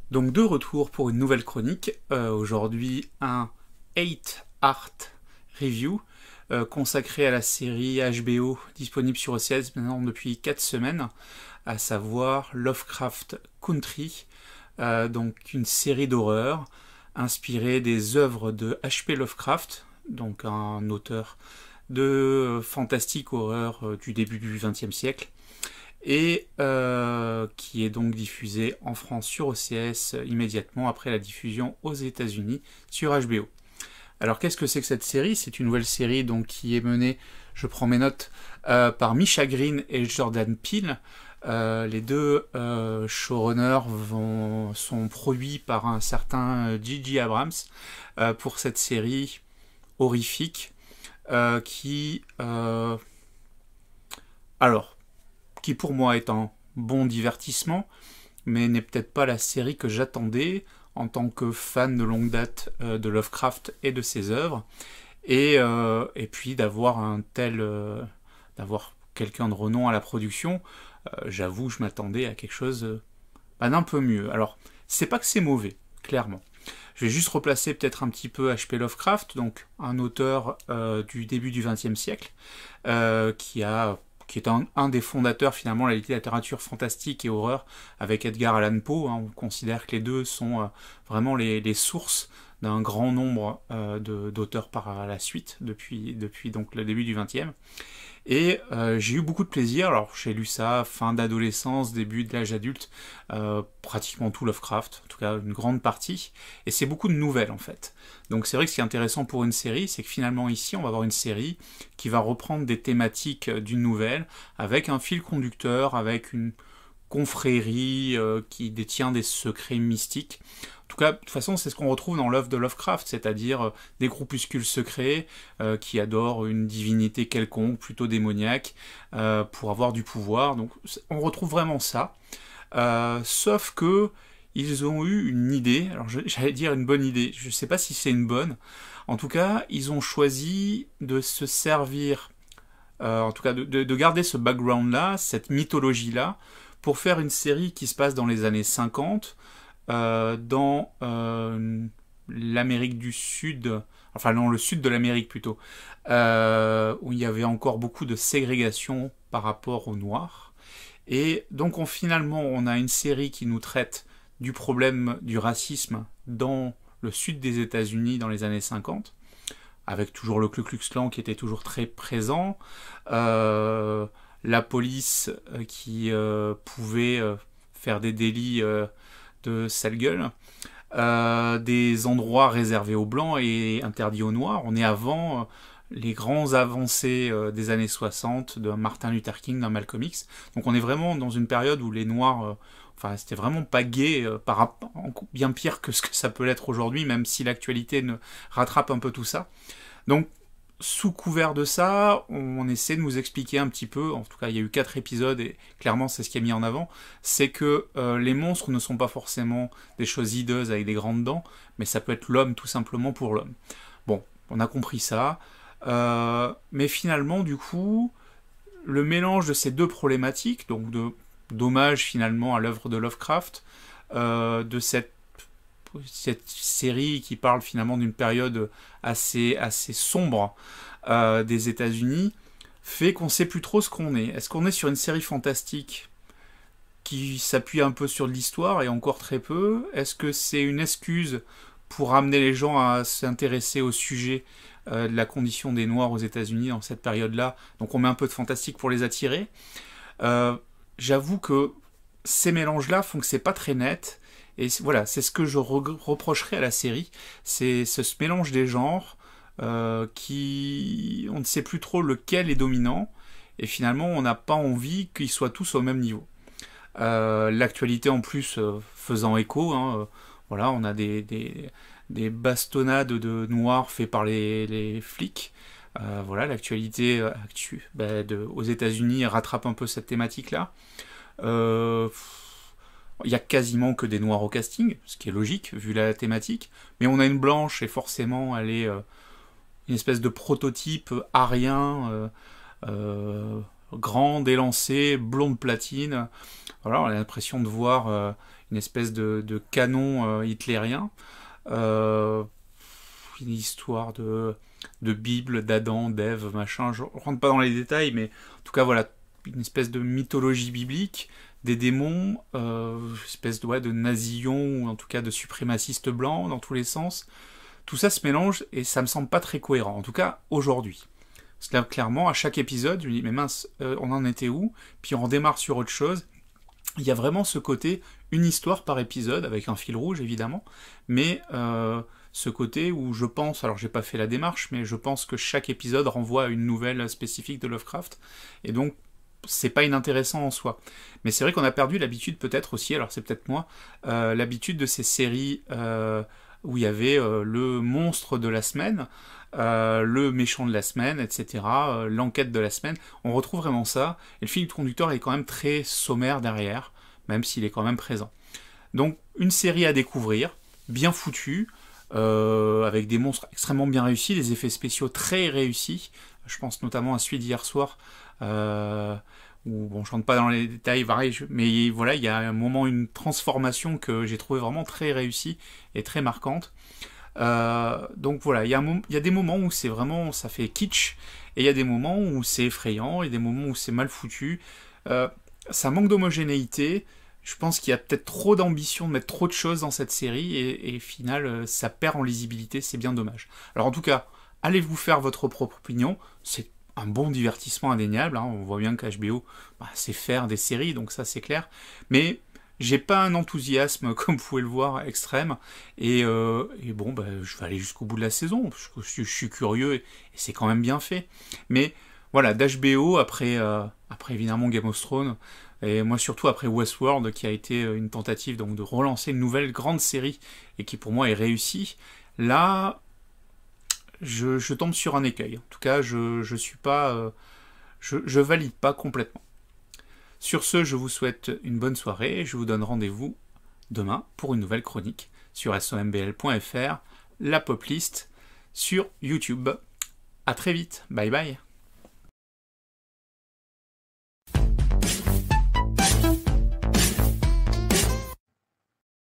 Donc de retour pour une nouvelle chronique, aujourd'hui un 8 Art Review consacré à la série HBO disponible sur OCS maintenant depuis 4 semaines, à savoir Lovecraft Country, donc une série d'horreur inspirée des œuvres de H.P. Lovecraft, donc un auteur de fantastique horreur du début du XXe siècle, et qui est donc diffusé en France sur OCS immédiatement après la diffusion aux États-Unis sur HBO. Alors qu'est-ce que c'est que cette série? C'est une nouvelle série donc qui est menée, je prends mes notes, par Misha Green et Jordan Peele. Les deux showrunners sont produits par un certain J.J. Abrams pour cette série horrifique qui pour moi est un bon divertissement, mais n'est peut-être pas la série que j'attendais en tant que fan de longue date de Lovecraft et de ses œuvres, et puis d'avoir d'avoir quelqu'un de renom à la production, j'avoue, je m'attendais à quelque chose d'un peu mieux. Alors, c'est pas que c'est mauvais, clairement. Je vais juste replacer peut-être un petit peu H.P. Lovecraft, donc un auteur du début du XXe siècle, qui est un des fondateurs finalement de la littérature fantastique et horreur avec Edgar Allan Poe. On considère que les deux sont vraiment les sources d'un grand nombre d'auteurs par la suite, depuis donc le début du XXe. Et j'ai eu beaucoup de plaisir. Alors j'ai lu ça fin d'adolescence, début de l'âge adulte, pratiquement tout Lovecraft, en tout cas une grande partie, et c'est beaucoup de nouvelles en fait. Donc c'est vrai que ce qui est intéressant pour une série, c'est que finalement ici on va avoir une série qui va reprendre des thématiques d'une nouvelle, avec un fil conducteur, avec une confrérie qui détient des secrets mystiques. En tout cas, de toute façon, c'est ce qu'on retrouve dans l'œuvre de Lovecraft, c'est-à-dire des groupuscules secrets qui adorent une divinité quelconque, plutôt démoniaque, pour avoir du pouvoir. Donc, on retrouve vraiment ça. Sauf que ils ont eu une idée, alors j'allais dire une bonne idée, je ne sais pas si c'est une bonne. En tout cas, ils ont choisi de se servir, en tout cas de garder ce background-là, cette mythologie-là, pour faire une série qui se passe dans les années 50, dans l'Amérique du Sud, enfin dans le sud de l'Amérique plutôt, où il y avait encore beaucoup de ségrégation par rapport aux Noirs. Et donc finalement on a une série qui nous traite du problème du racisme dans le sud des États-Unis dans les années 50, avec toujours le Ku Klux Klan qui était toujours très présent, la police qui pouvait faire des délits de sale gueule, des endroits réservés aux blancs et interdits aux noirs. On est avant les grands avancées des années 60 de Martin Luther King, d'un Malcolm X. Donc on est vraiment dans une période où les noirs, c'était vraiment pas gay, bien pire que ce que ça peut l'être aujourd'hui, même si l'actualité rattrape un peu tout ça. Donc sous couvert de ça, on essaie de nous expliquer un petit peu, en tout cas il y a eu 4 épisodes et clairement c'est ce qui est mis en avant, c'est que les monstres ne sont pas forcément des choses hideuses avec des grandes dents, mais ça peut être l'homme tout simplement pour l'homme. Bon, on a compris ça, mais finalement du coup, le mélange de ces deux problématiques, donc d'hommage finalement à l'œuvre de Lovecraft, de cette série qui parle finalement d'une période assez sombre des États-Unis, fait qu'on sait plus trop ce qu'on est. Est-ce qu'on est sur une série fantastique qui s'appuie un peu sur de l'histoire et encore très peu? Est-ce que c'est une excuse pour amener les gens à s'intéresser au sujet de la condition des Noirs aux États-Unis dans cette période-là? Donc on met un peu de fantastique pour les attirer. J'avoue que ces mélanges-là font que c'est pas très net. Et voilà, c'est ce que je reprocherais à la série, c'est ce mélange des genres qui... On ne sait plus trop lequel est dominant, et finalement on n'a pas envie qu'ils soient tous au même niveau. L'actualité en plus faisant écho, voilà, on a des bastonnades de noirs faits par les flics. Voilà, l'actualité aux États-Unis rattrape un peu cette thématique-là. Il y a quasiment que des noirs au casting, ce qui est logique vu la thématique, mais on a une blanche et forcément elle est une espèce de prototype arien, grande, élancée, blonde platine. Voilà, on a l'impression de voir une espèce de canon hitlérien. Une histoire de Bible, d'Adam, d'Ève, machin. Je rentre pas dans les détails, mais en tout cas, voilà, une espèce de mythologie biblique, des démons, une espèce de nazillons, ou en tout cas de suprémacistes blancs dans tous les sens. Tout ça se mélange et ça me semble pas très cohérent, en tout cas aujourd'hui. Parce que là, clairement, à chaque épisode, je me dis, mais mince, on en était où? Puis on redémarre sur autre chose. Il y a vraiment ce côté, une histoire par épisode, avec un fil rouge évidemment, mais ce côté où je pense, alors j'ai pas fait la démarche, mais je pense que chaque épisode renvoie à une nouvelle spécifique de Lovecraft, et donc c'est pas inintéressant en soi. Mais c'est vrai qu'on a perdu l'habitude peut-être aussi, alors c'est peut-être moi, l'habitude de ces séries où il y avait le monstre de la semaine, le méchant de la semaine, etc., l'enquête de la semaine. On retrouve vraiment ça, et le fil conducteur est quand même très sommaire derrière, même s'il est quand même présent. Donc une série à découvrir, bien foutue, avec des monstres extrêmement bien réussis, des effets spéciaux très réussis. Je pense notamment à celui d'hier soir, où bon, je rentre pas dans les détails, mais voilà, il y a un moment, une transformation que j'ai trouvé vraiment très réussie et très marquante. Donc voilà, il y a des moments où c'est vraiment, ça fait kitsch, et il y a des moments où c'est effrayant, et des moments où c'est mal foutu. Ça manque d'homogénéité. Je pense qu'il y a peut-être trop d'ambition de mettre trop de choses dans cette série, et au final, ça perd en lisibilité, c'est bien dommage. Alors en tout cas, allez vous faire votre propre opinion, c'est un bon divertissement indéniable, hein. On voit bien qu'HBO, c'est faire des séries, donc ça c'est clair, mais j'ai pas un enthousiasme, comme vous pouvez le voir, extrême, et bon, je vais aller jusqu'au bout de la saison, parce que je suis curieux, et c'est quand même bien fait. Mais voilà, d'HBO, après évidemment Game of Thrones, et moi surtout après Westworld, qui a été une tentative donc de relancer une nouvelle grande série, et qui pour moi est réussie, là, je tombe sur un écueil. En tout cas, je suis pas... je valide pas complètement. Sur ce, je vous souhaite une bonne soirée et je vous donne rendez-vous demain pour une nouvelle chronique sur sombl.fr, la Poplist sur YouTube. À très vite, bye bye.